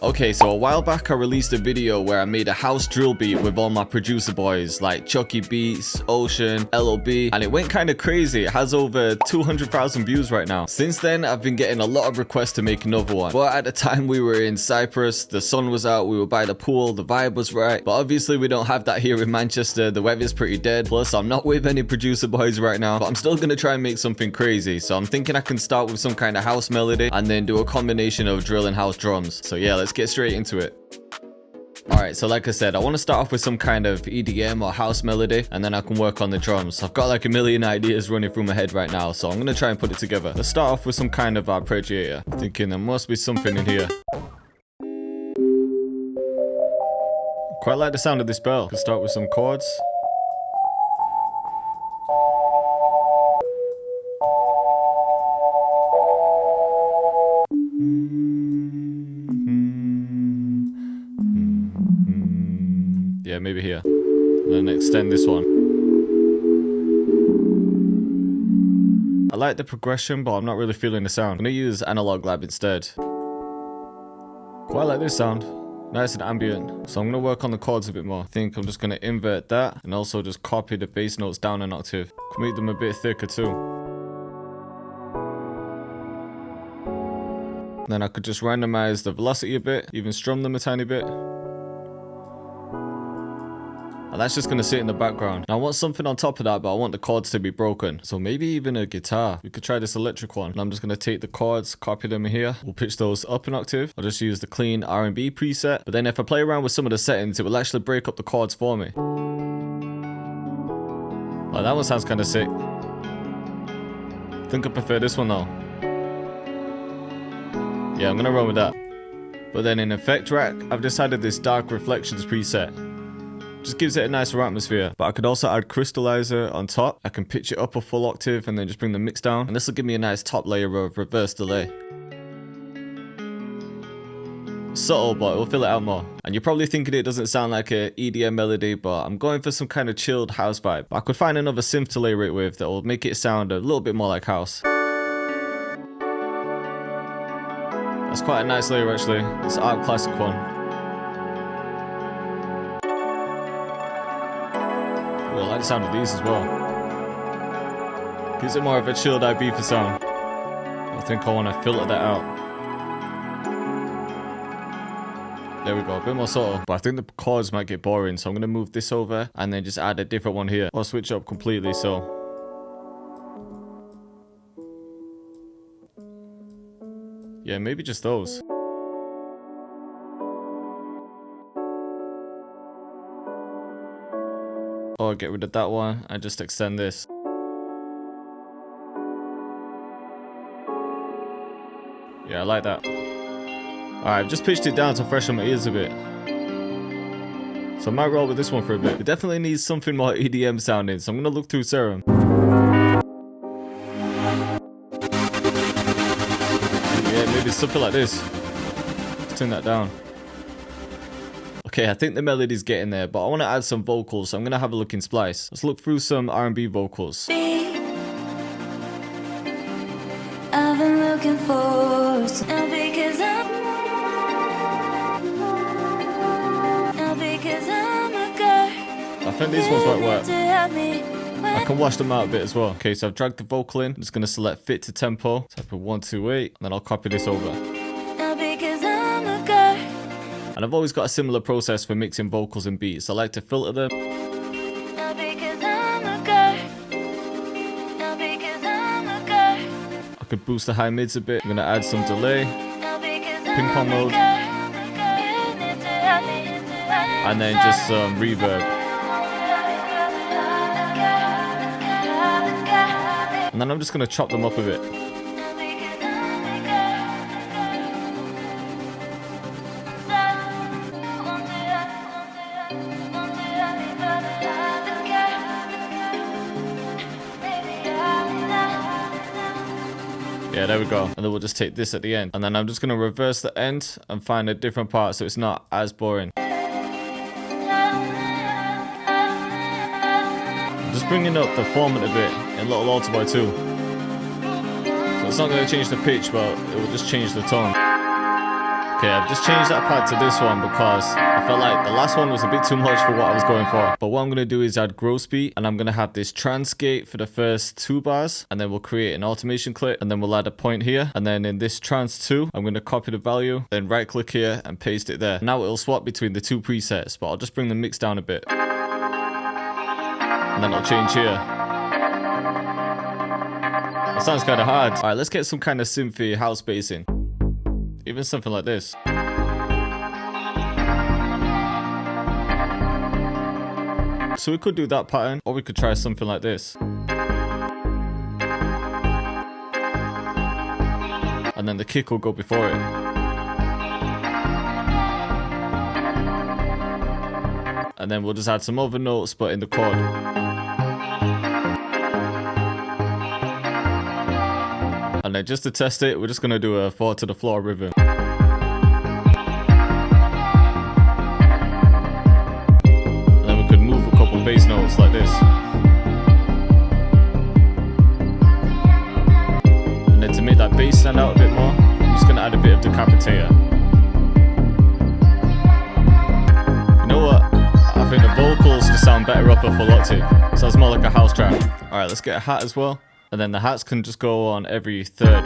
Okay, so a while back I released a video where I made a house drill beat with all my producer boys like Chucky Beats, Ocean, LOB, and it went kind of crazy. It has over 200,000 views right now. Since then, I've been getting a lot of requests to make another one. But at the time we were in Cyprus, the sun was out, we were by the pool, the vibe was right. But obviously we don't have that here in Manchester, the weather's pretty dead. Plus I'm not with any producer boys right now, but I'm still gonna try and make something crazy. So I'm thinking I can start with some kind of house melody and then do a combination of drill and house drums. So yeah, let's get straight into it. Alright, so like I said, I want to start off with some kind of EDM or house melody, and then I can work on the drums. I've got like a million ideas running through my head right now, so I'm going to try and put it together. Let's start off with some kind of arpeggiator. Thinking there must be something in here. Quite like the sound of this bell. Could start with some chords. Yeah, maybe here. And then extend this one. I like the progression, but I'm not really feeling the sound. I'm gonna use Analog Lab instead. Quite like this sound. Nice and ambient. So I'm gonna work on the chords a bit more. I think I'm just gonna invert that and also just copy the bass notes down an octave. Can make them a bit thicker too. Then I could just randomize the velocity a bit, even strum them a tiny bit. And that's just gonna sit in the background. Now I want something on top of that, but I want the chords to be broken. So maybe even a guitar. We could try this electric one. And I'm just gonna take the chords, copy them here. We'll pitch those up an octave. I'll just use the clean R&B preset. But then if I play around with some of the settings, it will actually break up the chords for me. Oh, that one sounds kind of sick. I think I prefer this one though. Yeah, I'm gonna run with that. But then in Effect Rack, I've decided this Dark Reflections preset. Just gives it a nicer atmosphere. But I could also add Crystallizer on top. I can pitch it up a full octave and then just bring the mix down. And this will give me a nice top layer of reverse delay. Subtle, but it will fill it out more. And you're probably thinking it doesn't sound like a EDM melody, but I'm going for some kind of chilled house vibe. But I could find another synth to layer it with that will make it sound a little bit more like house. That's quite a nice layer actually. It's an Art Classic one. I like the sound of these as well. Gives it more of a chilled Ibiza sound. I think I want to filter that out. There we go, a bit more subtle. But I think the chords might get boring, so I'm going to move this over and then just add a different one here. Or switch up completely, so. Yeah, maybe just those. Or get rid of that one and just extend this. Yeah, I like that. Alright, I've just pitched it down to freshen my ears a bit. So I might roll with this one for a bit. It definitely needs something more EDM sounding, so I'm gonna look through Serum. Yeah, maybe something like this. Let's turn that down. Okay, I think the melody's getting there, but I want to add some vocals, so I'm going to have a look in Splice. Let's look through some R&B vocals. I've been looking for because I'm a girl. I think these ones might work. I can wash them out a bit as well. Okay, so I've dragged the vocal in. I'm just going to select fit to tempo. Type of 128, and then I'll copy this over. And I've always got a similar process for mixing vocals and beats. I like to filter them. I could boost the high mids a bit. I'm gonna add some delay, ping pong mode, and then just some reverb. And then I'm just gonna chop them up a bit. Yeah, there we go. And then we'll just take this at the end. And then I'm just going to reverse the end and find a different part so it's not as boring. I'm just bringing up the formant a bit in Little Alter Boy 2. So it's not going to change the pitch, but it will just change the tone. Okay, I've just changed that part to this one because I felt like the last one was a bit too much for what I was going for. But what I'm going to do is add gross beat, and I'm going to have this trans gate for the first 2 bars, and then we'll create an automation clip, and then we'll add a point here, and then in this trans 2, I'm going to copy the value, then right click here and paste it there. Now it'll swap between the 2 presets, but I'll just bring the mix down a bit. And then I'll change here. That sounds kind of hard. Alright, let's get some kind of synthy house bass in. Even something like this. So we could do that pattern, or we could try something like this. And then the kick will go before it. And then we'll just add some other notes, but in the chord. And then just to test it, we're just going to do a 4 to the floor rhythm. And then we could move a couple bass notes like this. And then to make that bass stand out a bit more, I'm just going to add a bit of decapitator. You know what? I think the vocals just sound better up a full octave. Sounds more like a house track. Alright, let's get a hat as well. And then the hats can just go on every 3rd.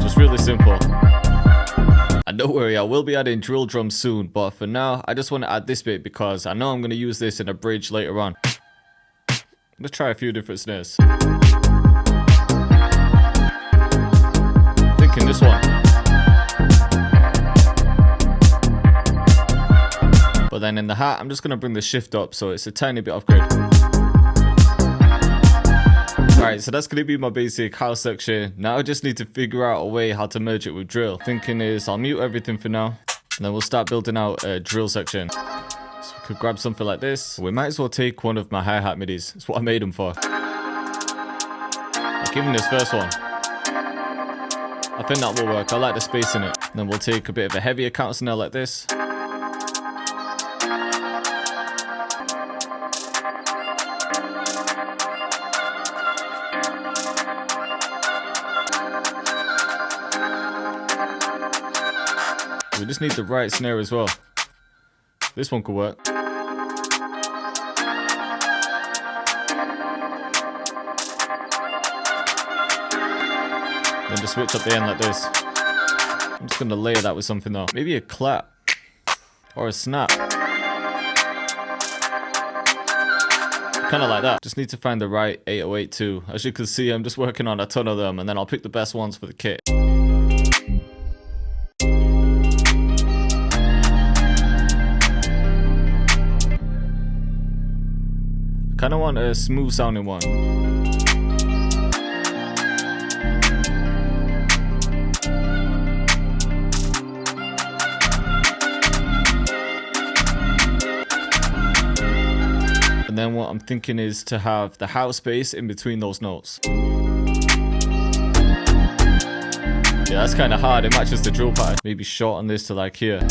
Just really simple. And don't worry, I will be adding drill drums soon, but for now, I just want to add this bit because I know I'm going to use this in a bridge later on. Let's try a few different snares. Thinking this one. But then in the hat, I'm just going to bring the shift up so it's a tiny bit off grid. Alright, so that's going to be my basic house section. Now I just need to figure out a way how to merge it with drill. Thinking is I'll mute everything for now, and then we'll start building out a drill section. So we could grab something like this. We might as well take one of my hi-hat midis. That's what I made them for. I'll give him this first one. I think that will work. I like the space in it. And then we'll take a bit of a heavier counter snare like this. We just need the right snare as well. This one could work. Then just switch up the end like this. I'm just going to layer that with something though. Maybe a clap. Or a snap. Kind of like that. Just need to find the right 808 too. As you can see, I'm just working on a ton of them, and then I'll pick the best ones for the kit. I kind of want a smooth sounding one. And then what I'm thinking is to have the house bass in between those notes. Yeah, that's kind of hard. It matches the drill pattern. Maybe shorten this to like here.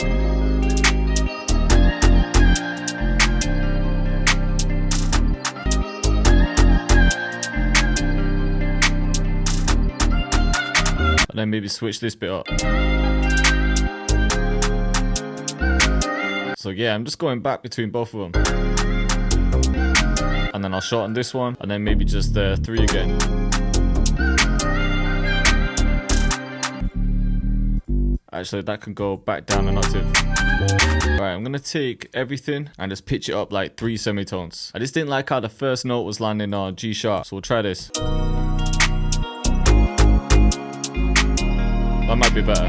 And then maybe switch this bit up. So yeah, I'm just going back between both of them. And then I'll shorten this one, and then maybe just the 3 again. Actually, that can go back down an octave. Alright, I'm gonna take everything and just pitch it up like 3 semitones. I just didn't like how the first note was landing on G sharp, so we'll try this. That might be better.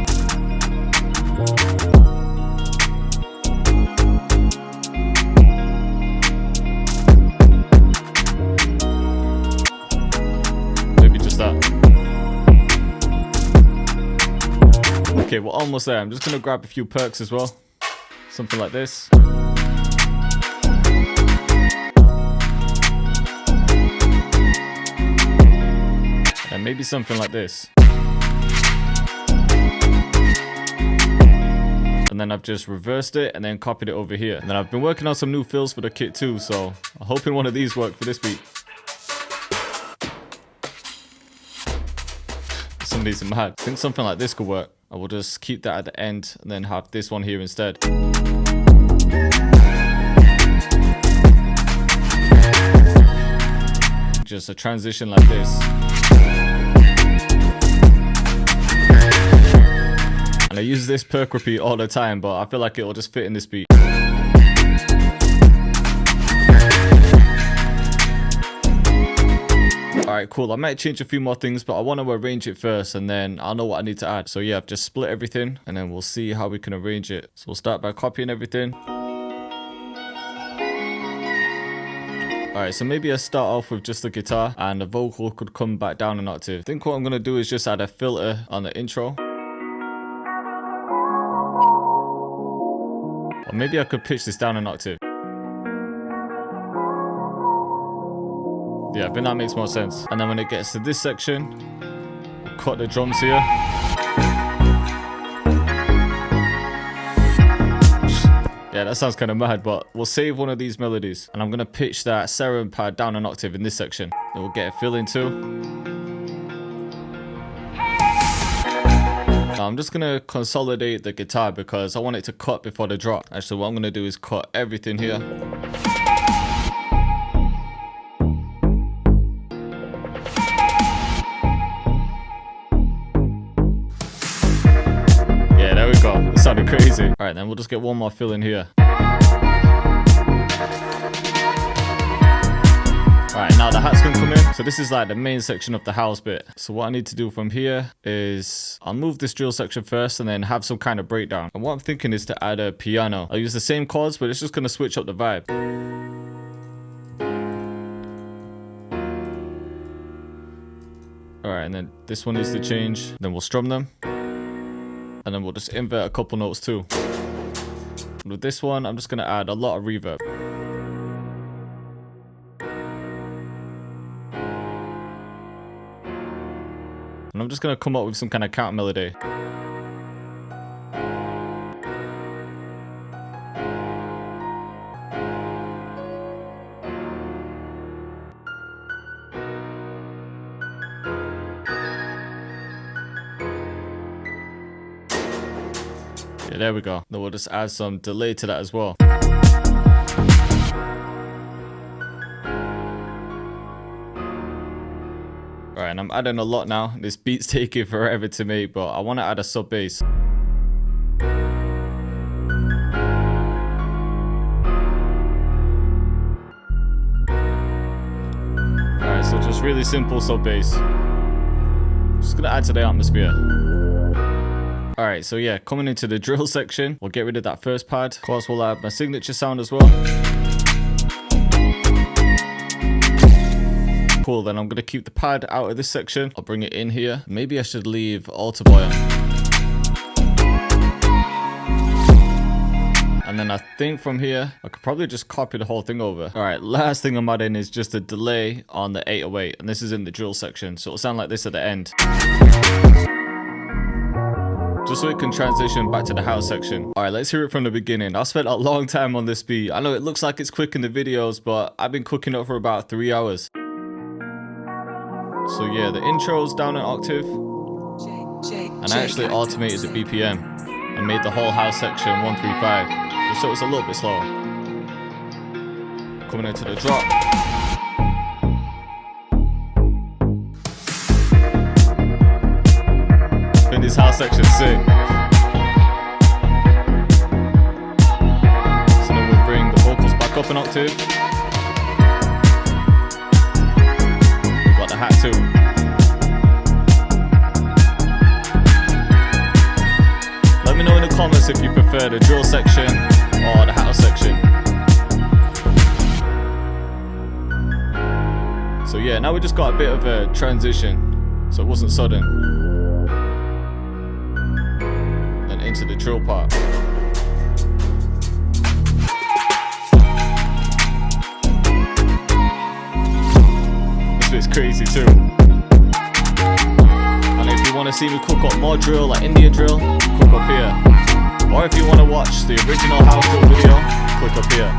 Maybe just that. Okay, we're almost there. I'm just gonna grab a few percs as well. Something like this. And maybe something like this. And then I've just reversed it and then copied it over here. And then I've been working on some new fills for the kit too, so I'm hoping one of these work for this beat. some of these are mad. I think something like this could work. I will just keep that at the end and then have this one here instead. Just a transition like this. And I use this perk repeat all the time, but I feel like it will just fit in this beat. Alright, cool. I might change a few more things, but I want to arrange it first and then I'll know what I need to add. So yeah, I've just split everything and then we'll see how we can arrange it. So we'll start by copying everything. Alright, so maybe I start off with just the guitar and the vocal could come back down an octave. I think what I'm going to do is just add a filter on the intro. Or maybe I could pitch this down an octave. Yeah, I think that makes more sense. And then when it gets to this section, we'll cut the drums here. Yeah, that sounds kind of mad, but we'll save one of these melodies. And I'm going to pitch that serum pad down an octave in this section. Then we'll get a fill in too. Now I'm just going to consolidate the guitar because I want it to cut before the drop. Actually, what I'm going to do is cut everything here. There we go. It sounded crazy. Alright, then we'll just get one more fill in here. Alright, now the hats can come in. So this is like the main section of the house bit. So what I need to do from here is I'll move this drill section first and then have some kind of breakdown. And what I'm thinking is to add a piano. I'll use the same chords, but it's just going to switch up the vibe. Alright, and then this one needs to change. Then we'll strum them. And then we'll just invert a couple notes too. And with this one, I'm just going to add a lot of reverb. And I'm just going to come up with some kind of counter melody. Yeah, there we go. Then we'll just add some delay to that as well. Alright, and I'm adding a lot now. This beat's taking forever to make, but I want to add a sub bass. Alright, so just really simple sub bass. Just gonna add to the atmosphere. Alright, so yeah, coming into the drill section, we'll get rid of that first pad. Of course, we'll add my signature sound as well. Cool, then I'm going to keep the pad out of this section. I'll bring it in here. Maybe I should leave alter buoyant. And then I think from here, I could probably just copy the whole thing over. Alright, last thing I'm adding is just a delay on the 808. And this is in the drill section, so it'll sound like this at the end. Just so it can transition back to the house section. Alright, let's hear it from the beginning. I spent a long time on this beat. I know it looks like it's quick in the videos, but I've been cooking it for about 3 hours. So yeah, the intro's down an octave. And I actually automated the BPM and made the whole house section 135. Just so it's a little bit slower. Coming into the drop. This house section sick. So then we'll bring the vocals back up an octave. We've got the hat too. Let me know in the comments if you prefer the drill section or the house section. So yeah, now we just got a bit of a transition, so it wasn't sudden. Into the drill part. This bit's crazy too. And if you want to see me cook up more drill, like India drill, click up here. Or if you want to watch the original house drill video, click up here.